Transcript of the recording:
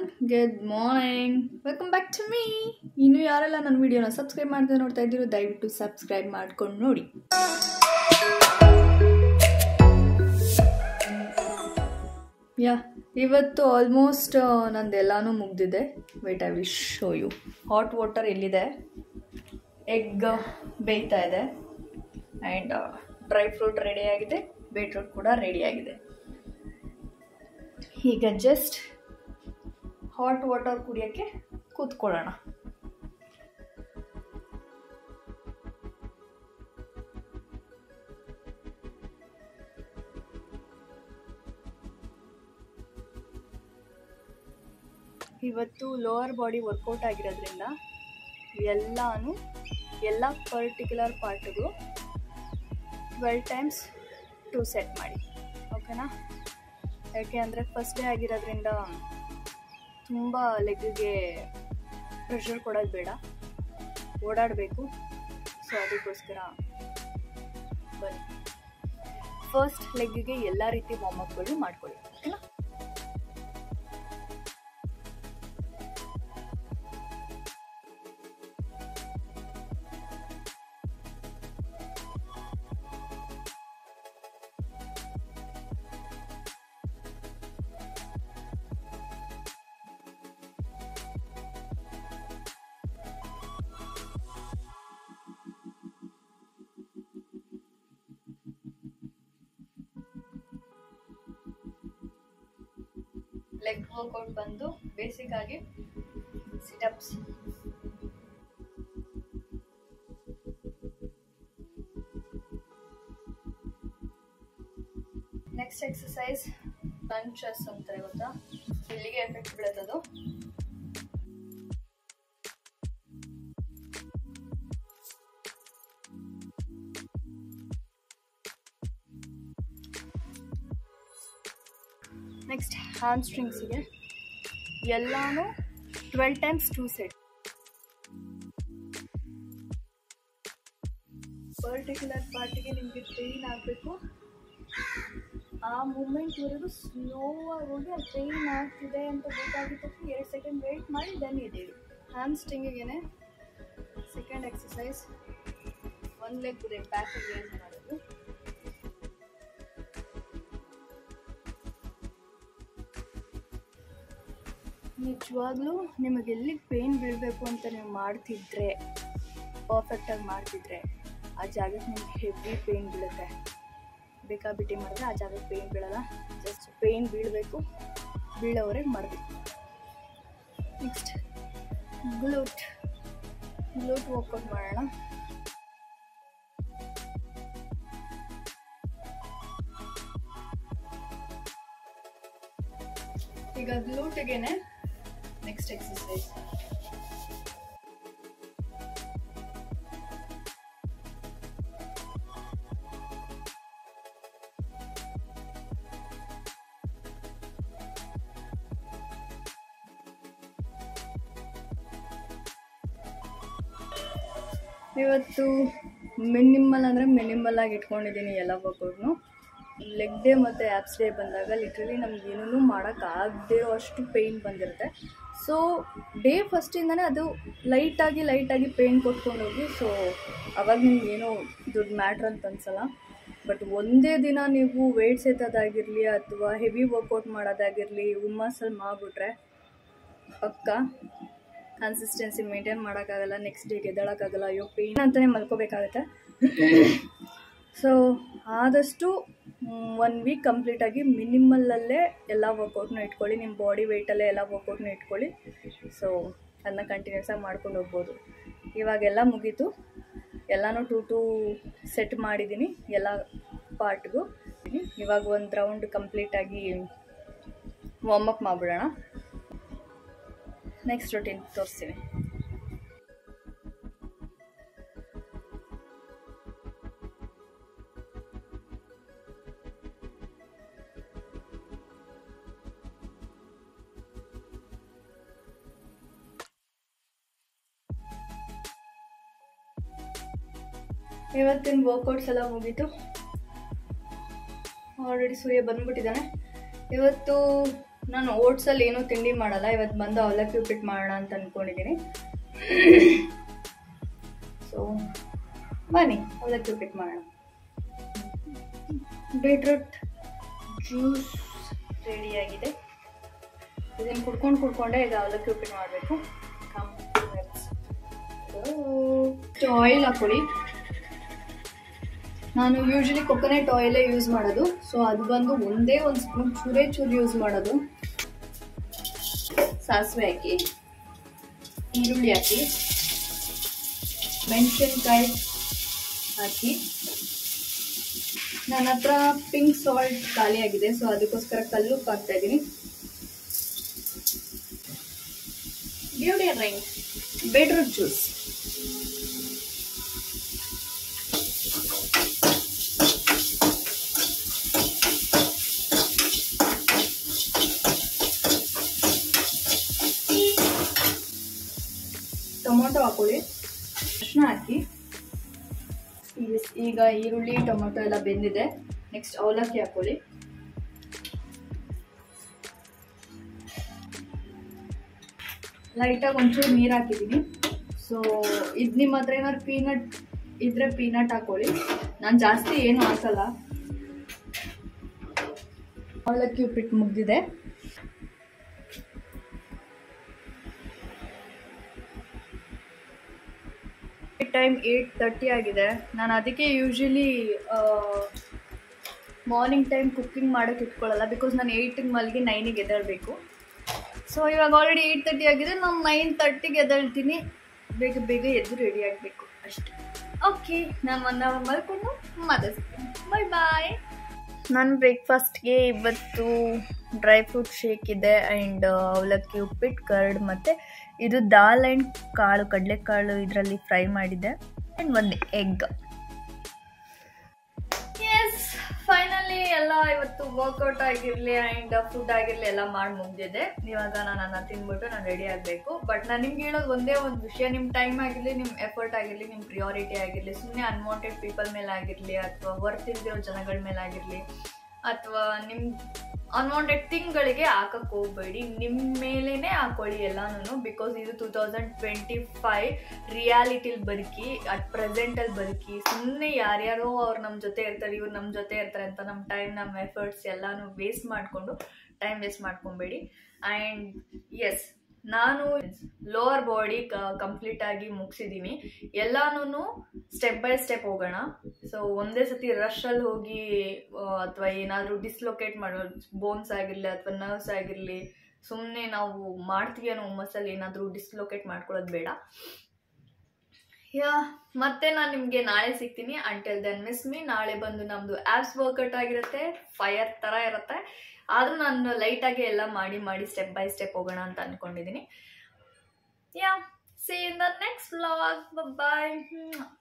Everyone, good morning. Welcome back to me. ಇನ್ನು ಯಾರೆಲ್ಲ ನನ್ನ ವಿಡಿಯೋನ ಸಬ್ಸ್ಕ್ರೈಬ್ ಮಾಡದೆ ನೋಡ್ತಾ ಇದ್ದೀರೋ ದಯವಿಟ್ಟು ಸಬ್ಸ್ಕ್ರೈಬ್ ಮಾಡ್ಕೊಂಡು ನೋಡಿ. ಇವತ್ತು ಆಲ್ಮೋಸ್ಟ್ ನಂದೆಲ್ಲಾನು ಮುಗ್ದಿದೆ. Wait, I will show you. Hot water ಎಲ್ಲಿದೆ, ಎಗ್ ಬೇಯ್ತಾ ಇದೆ, ಆ್ಯಂಡ್ ಡ್ರೈ ಫ್ರೂಟ್ ರೆಡಿಯಾಗಿದೆ, ಬೀಟ್ರೂಟ್ ಕೂಡ ರೆಡಿಯಾಗಿದೆ. ಈಗ ಜಸ್ಟ್ ಹಾಟ್ ವಾಟರ್ ಕುಡಿಯೋಕ್ಕೆ ಕೂತ್ಕೊಳ್ಳೋಣ. ಇವತ್ತು ಲೋವರ್ ಬಾಡಿ ವರ್ಕೌಟ್ ಆಗಿರೋದ್ರಿಂದ ಎಲ್ಲ ಪರ್ಟಿಕ್ಯುಲರ್ ಪಾರ್ಟಿಗೂ 12 times 2 ಸೆಟ್ ಮಾಡಿ, ಓಕೆನಾ? ಯಾಕೆ ಅಂದರೆ ಫಸ್ಟ್ ಡೇ ಆಗಿರೋದ್ರಿಂದ ತುಂಬ ಲೆಗ್ಗೆ ಪ್ರೆಷರ್ ಕೊಡೋದು ಬೇಡ, ಓಡಾಡಬೇಕು. ಸೊ ಅದಕ್ಕೋಸ್ಕರ ಬನ್ನಿ, ಫಸ್ಟ್ ಲೆಗ್ಗೆ ಎಲ್ಲ ರೀತಿ ವಾರ್ಮಪ್ಗಳು ಮಾಡ್ಕೊಳ್ಳಿ, ಓಕೆನಾ? ಲೆಗ್ ವರ್ಕೌಟ್ ಬಂದು ಬೇಸಿಕ್ ಆಗಿ ಸಿಟಪ್ಸ್, ನೆಕ್ಸ್ಟ್ ಎಕ್ಸಸೈಸ್ ಬಂಚಸ್ ಅಂತಾರೆ, ಗೊತ್ತಾ? ಇಲ್ಲಿಗೆ ಎಫೆಕ್ಟ್ ಬೀಳುತ್ತದು. ನೆಕ್ಸ್ಟ್ ಹ್ಯಾಮ್ ಸ್ಟ್ರಿಂಗ್ಸಿಗೆ ಎಲ್ಲಾನು 12 times 2 ಸೆಟ್. ಪರ್ಟಿಕ್ಯುಲರ್ ಪಾರ್ಟಿಗೆ ನಿಮಗೆ ಪೇಯ್ನ್ ಆಗಬೇಕು, ಆ ಮೂಮೆಂಟ್ವರೆಗೂ ಸ್ಲೋ ಆಗಿ ಹೋಗಿ ಆ ಪೇಯ್ನ್ ಆಗ್ತಿದೆ ಅಂತ ಗೊತ್ತಾಗಿದ್ದ 2 ಸೆಕೆಂಡ್ ವೆಯ್ಟ್ ಮಾಡಿ ದೆನ್ ಇದ್ದೀವಿ. ಹ್ಯಾಮ್ ಸ್ಟ್ರಿಂಗಿಗೆ ಸೆಕೆಂಡ್ ಎಕ್ಸಸೈಸ್, ಒಂದು ಲೆಗ್ ಬ್ಯಾಕ್ ರೇಸ್ ಮಾಡೋದು. ನಿಜವಾಗ್ಲೂ ನಿಮಗೆ ಎಲ್ಲಿಗೆ ಪೇಯ್ನ್ ಬೀಳಬೇಕು ಅಂತ ನೀವು ಮಾಡ್ತಿದ್ರೆ, ಪರ್ಫೆಕ್ಟಾಗಿ ಮಾಡ್ತಿದ್ರೆ, ಆ ಜಾಗಕ್ಕೆ ನಿಮ್ಗೆ ಹೆವಿ ಪೇಯ್ನ್ ಬೀಳುತ್ತೆ. ಬೇಕಾಬಿಟ್ಟಿ ಮಾಡಿದ್ರೆ ಆ ಜಾಗಕ್ಕೆ ಪೇಯ್ನ್ ಬೀಳಲ್ಲ, ಜಸ್ಟ್ ಪೇಯ್ನ್ ಬೀಳಬೇಕು, ಬೀಳೋವರೆಗೆ ಮಾಡಬೇಕು. ನೆಕ್ಸ್ಟ್ ಗ್ಲೂಟ್ ವರ್ಕೌಟ್ ಮಾಡೋಣ. ಈಗ ಗ್ಲೂಟ್ಗೆನೆ ನೆಕ್ಸ್ಟ್ ಎಕ್ಸಸೈಸ್. ಇವತ್ತು ಮಿನಿಮಲ್ ಅಂದರೆ ಮಿನಿಮಲ್ ಆಗಿ ಇಟ್ಕೊಂಡಿದ್ದೀನಿ ಎಲ್ಲ ವರ್ಕೌಟ್ನು. ಲೆಗ್ ಡೇ ಮತ್ತು ಆ್ಯಪ್ಸ್ ಡೇ ಬಂದಾಗ ಲಿಟ್ರಲಿ ನಮ್ಗೆ ಏನೂ ಮಾಡೋಕ್ಕಾಗದೇ ಇರೋ ಅಷ್ಟು ಪೇಯ್ನ್ ಬಂದಿರುತ್ತೆ. ಸೊ ಡೇ ಫಸ್ಟಿಂದನೇ ಅದು ಲೈಟಾಗಿ ಪೇಯ್ನ್ ಕೊಟ್ಕೊಂಡೋಗಿ, ಸೊ ಅವಾಗ ನಿಮ್ಗೆ ಏನೋ ದೊಡ್ಡ ಮ್ಯಾಟ್ರ್ ಅಂತ ಅನ್ಸಲ್ಲ. ಬಟ್ ಒಂದೇ ದಿನ ನೀವು ವೆಯ್ಟ್ಸ್ ಎತ್ತೋದಾಗಿರಲಿ ಅಥವಾ ಹೆವಿ ವರ್ಕೌಟ್ ಮಾಡೋದಾಗಿರಲಿ ಹುಮ್ಮಸ್ಸಲ್ಲಿ ಮಾಡಿಬಿಟ್ರೆ ಪಕ್ಕ ಕನ್ಸಿಸ್ಟೆನ್ಸಿ ಮೇಂಟೈನ್ ಮಾಡೋಕ್ಕಾಗಲ್ಲ, ನೆಕ್ಸ್ಟ್ ಡೇಗೆ ಎದ್ದೇಳೋಕ್ಕಾಗಲ್ಲ, ಅಯ್ಯೋ ಪೇಯ್ನ್ ಅಂತಲೇ ಮಲ್ಕೋಬೇಕಾಗತ್ತೆ. ಸೊ ಆದಷ್ಟು 1 ವೀಕ್ ಕಂಪ್ಲೀಟಾಗಿ ಮಿನಿಮಲ್ಲಲ್ಲೇ ಎಲ್ಲ ವರ್ಕೌಟ್ನ ಇಟ್ಕೊಳ್ಳಿ, ನಿಮ್ಮ ಬಾಡಿ ವೆಯ್ಟಲ್ಲೇ ಎಲ್ಲ ವರ್ಕೌಟ್ನ ಇಟ್ಕೊಳ್ಳಿ. ಸೊ ಅದನ್ನ ಕಂಟಿನ್ಯೂಸ್ ಆಗಿ ಮಾಡ್ಕೊಂಡು ಹೋಗ್ಬೋದು. ಇವಾಗೆಲ್ಲ ಮುಗೀತು, ಎಲ್ಲನೂ 2 ಸೆಟ್ ಮಾಡಿದ್ದೀನಿ ಎಲ್ಲ ಪಾರ್ಟ್ಗೂ. ಇವಾಗ ಒಂದು ರೌಂಡ್ ಕಂಪ್ಲೀಟಾಗಿ ವಾರ್ಮಪ್ ಮಾಡಿಬಿಡೋಣ. ನೆಕ್ಸ್ಟ್ ರೂಟೀನ್ ತೋರಿಸ್ತೀನಿ. ಇವತ್ತಿನ ವರ್ಕೌಟ್ಸ್ ಎಲ್ಲ ಮುಗೀತು. ಆಲ್ರೆಡಿ ಸೂರ್ಯ ಬಂದ್ಬಿಟ್ಟಿದ್ದಾನೆ. ಇವತ್ತು ನಾನು ಓಟ್ಸಲ್ಲಿ ಏನೂ ತಿಂಡಿ ಮಾಡಲ್ಲ, ಇವತ್ತು ಬಂದು ಅವಲಕ್ಕಿ ಉಪ್ಪಿಟ್ಟು ಮಾಡೋಣ ಅಂತ ಅಂದ್ಕೊಂಡಿದ್ದೀನಿ. ಸೊ ಬನ್ನಿ ಅವಲಕ್ಕಿ ಉಪ್ಪಿಟ್ಟು ಮಾಡೋಣ. ಬೀಟ್ರೂಟ್ ಜ್ಯೂಸ್ ರೆಡಿಯಾಗಿದೆ. ಇದನ್ನು ಕುಡ್ಕೊಂಡೆ ಈಗ ಅವಲಕ್ಕಿ ಉಪ್ಪಿಟ್ಟು ಮಾಡಬೇಕು. ಆಯಿಲ್ ಹಾಕೊಳ್ಳಿ. ನಾನು ಯೂಶಲಿ ಕೊಕೊನೆಟ್ ಆಯಿಲೇ ಯೂಸ್ ಮಾಡೋದು. ಸೊ ಅದು ಬಂದು ಒಂದೇ ಒಂದು ಸ್ಪೂನ್ ಚೂರು ಯೂಸ್ ಮಾಡೋದು. ಸಾಸಿವೆ ಹಾಕಿ, ಈರುಳ್ಳಿ ಹಾಕಿ, ಮೆಣಸಿನ್ಕಾಯಿ ಹಾಕಿ. ನನ್ನ ಹತ್ರ ಪಿಂಕ್ ಸಾಲ್ಟ್ ಖಾಲಿ ಆಗಿದೆ, ಸೊ ಅದಕ್ಕೋಸ್ಕರ ಕಲ್ಲುಪ್ಪು ಹಾಕ್ತಾ ಇದ್ದೀನಿ. ಡಿಯೋಡಿಯರೆಂಟ್, ಬೀಟ್ರೂಟ್ ಜ್ಯೂಸ್, ಟೊಮೊಟೊ ಹಾಕೊಳ್ಳಿ, ಅರಿಶಿನ ಹಾಕಿ. ಈಗ ಈರುಳ್ಳಿ ಟೊಮೊಟೊ ಎಲ್ಲ ಬೆಂದಿದೆ. ನೆಕ್ಸ್ಟ್ ಅವಲಕ್ಕಿ ಹಾಕೊಳ್ಳಿ. ಲೈಟಾಗಿ ಒಂಚೂರು ನೀರು ಹಾಕಿದ್ದೀನಿ. ಸೊ ಇದು ನಿಮ್ಮ ಹತ್ರ ಏನಾದ್ರು ಪೀನಟ್ ಇದ್ರೆ ಪೀನಟ್ ಹಾಕೊಳ್ಳಿ. ನಾನು ಜಾಸ್ತಿ ಏನು ಹಾಕಲ್ಲ. ಅವಲಕ್ಕಿ ಉಪ್ಪಿಟ್ಟು ಮುಗ್ದಿದೆ. ಟೈಮ್ 8:30 ಆಗಿದೆ. ನಾನು ಅದಕ್ಕೆ ಯೂಶಲಿ ಮಾರ್ನಿಂಗ್ ಟೈಮ್ ಕುಕ್ಕಿಂಗ್ ಮಾಡೋಕ್ಕೆ ಇಟ್ಕೊಳ್ಳಲ್ಲ, ಬಿಕಾಸ್ ನಾನು 8ಗೆ ಮಲಗಿ 9ಗೆ ಎದ್ದೇಳಬೇಕು. ಸೊ ಇವಾಗ ಆಲ್ರೆಡಿ 8:30 ಆಗಿದೆ. ನಾನು 9:30ಗೆ ಎದ್ದೇಳ್ತೀನಿ. ಬೇಗ ಎದ್ದು ರೆಡಿ ಆಗಬೇಕು ಅಷ್ಟೇ. ಓಕೆ, ನಾನು 1 ಅವರ್ ಮಲ್ಕೊಂಡು ಮತ್ತೆ ಸಿಗ್ತೀನಿ. ಬಾಯ್. ನನ್ನ ಬ್ರೇಕ್ಫಾಸ್ಟ್ಗೆ ಇವತ್ತು ಡ್ರೈ ಫ್ರೂಟ್ ಶೇಕ್ ಇದೆ ಆ್ಯಂಡ್ ಅವಲಕ್ಕಿ ಉಪ್ಪಿಟ್ಟು, ಕರ್ಡ್, ಮತ್ತು ಇದು ದಾಲ್ ಆ್ಯಂಡ್ ಕಾಳು, ಕಡಲೆಕಾಳು ಇದರಲ್ಲಿ ಫ್ರೈ ಮಾಡಿದೆ, ಆ್ಯಂಡ್ ಒಂದು ಎಗ್. ಎಸ್, ಫೈನಲಿ ಎಲ್ಲ ಇವತ್ತು ವರ್ಕೌಟ್ ಆಗಿರಲಿ ಆ್ಯಂಡ್ ಫುಡ್ ಆಗಿರಲಿ ಎಲ್ಲ ಮಾಡಿ ಮುಗಿದಿದೆ. ಇವಾಗ ನಾನು ತಿಂದ್ಬಿಟ್ಟು ನಾನು ರೆಡಿ ಆಗಬೇಕು. ಬಟ್ ನಾನು ನಿಮ್ಗೆ ಹೇಳೋದು ಒಂದೇ ಒಂದು ವಿಷಯ, ನಿಮ್ಮ ಟೈಮ್ ಆಗಿರಲಿ, ನಿಮ್ಮ ಎಫರ್ಟ್ ಆಗಿರಲಿ, ನಿಮ್ಮ ಪ್ರಿಯಾರಿಟಿ ಆಗಿರಲಿ, ಸುಮ್ಮನೆ ಅನ್ವಾಂಟೆಡ್ ಪೀಪಲ್ ಮೇಲೆ ಆಗಿರಲಿ ಅಥವಾ ವರ್ತ್ ಇಲ್ದಿರೋ ಜನಗಳ ಮೇಲೆ ಆಗಿರಲಿ ಅಥವಾ ನಿಮ್ಮ ಅನ್ವಾಂಟೆಡ್ ಥಿಂಗ್ಗಳಿಗೆ ಹಾಕಕ್ಕೆ ಹೋಗ್ಬೇಡಿ. ನಿಮ್ಮ ಮೇಲೇ ಹಾಕೊಳ್ಳಿ ಎಲ್ಲಾನು. ಬಿಕಾಸ್ ಇದು 2025 ರಿಯಾಲಿಟಿಲಿ ಬದುಕಿ, ಅಟ್ ಪ್ರೆಸೆಂಟಲ್ಲಿ ಬದುಕಿ. ಸುಮ್ಮನೆ ಯಾರ್ಯಾರೋ ಅವ್ರು ನಮ್ಮ ಜೊತೆ ಇರ್ತಾರೆ, ಇವ್ರು ನಮ್ಮ ಜೊತೆ ಇರ್ತಾರೆ ಅಂತ ನಮ್ಮ ಟೈಮ್, ನಮ್ಮ ಎಫರ್ಟ್ಸ್ ಎಲ್ಲಾನು ವೇಸ್ಟ್ ಮಾಡಿಕೊಂಡು ಟೈಮ್ ವೇಸ್ಟ್ ಮಾಡ್ಕೊಬೇಡಿ. ಆ್ಯಂಡ್ ಎಸ್, ನಾನು ಲೋವರ್ ಬಾಡಿ ಕಂಪ್ಲೀಟ್ ಆಗಿ ಮುಗಿಸಿದ್ದೀನಿ. ಎಲ್ಲಾನು ಸ್ಟೆಪ್ ಬೈ ಸ್ಟೆಪ್ ಹೋಗೋಣ. ಸೊ ಒಂದೇ ಸತಿ ರಶಲ್ಲಿ ಹೋಗಿ ಅಥವಾ ಏನಾದರೂ ಡಿಸ್ಲೊಕೇಟ್ ಮಾಡೋ ಬೋನ್ಸ್ ಆಗಿರಲಿ ಅಥವಾ ನರ್ವ್ಸ್ ಆಗಿರಲಿ, ಸುಮ್ಮನೆ ನಾವು ಮಾಡ್ತೀವಿ ಅನ್ನೋ ಹುಮ್ಮಸ್ಸಲ್ಲಿ ಏನಾದರೂ ಡಿಸ್ಲೊಕೇಟ್ ಮಾಡ್ಕೊಳ್ಳೋದು ಬೇಡ. ಮತ್ತೆ ನಾನು ನಿಮಗೆ ನಾಳೆ ಸಿಗ್ತೀನಿ. Until then miss me. ನಾಳೆ ಬಂದು ನಮ್ಮದು ಆ್ಯಪ್ಸ್ ವರ್ಕೌಟ್ ಆಗಿರುತ್ತೆ, ಫೈರ್ ಥರ ಇರುತ್ತೆ. ಆದರೂ ನಾನು ಲೈಟಾಗಿ ಎಲ್ಲ ಮಾಡಿ ಸ್ಟೆಪ್ ಬೈ ಸ್ಟೆಪ್ ಹೋಗೋಣ ಅಂತ ಅಂದ್ಕೊಂಡಿದ್ದೀನಿ. See you in the next vlog. Bye bye.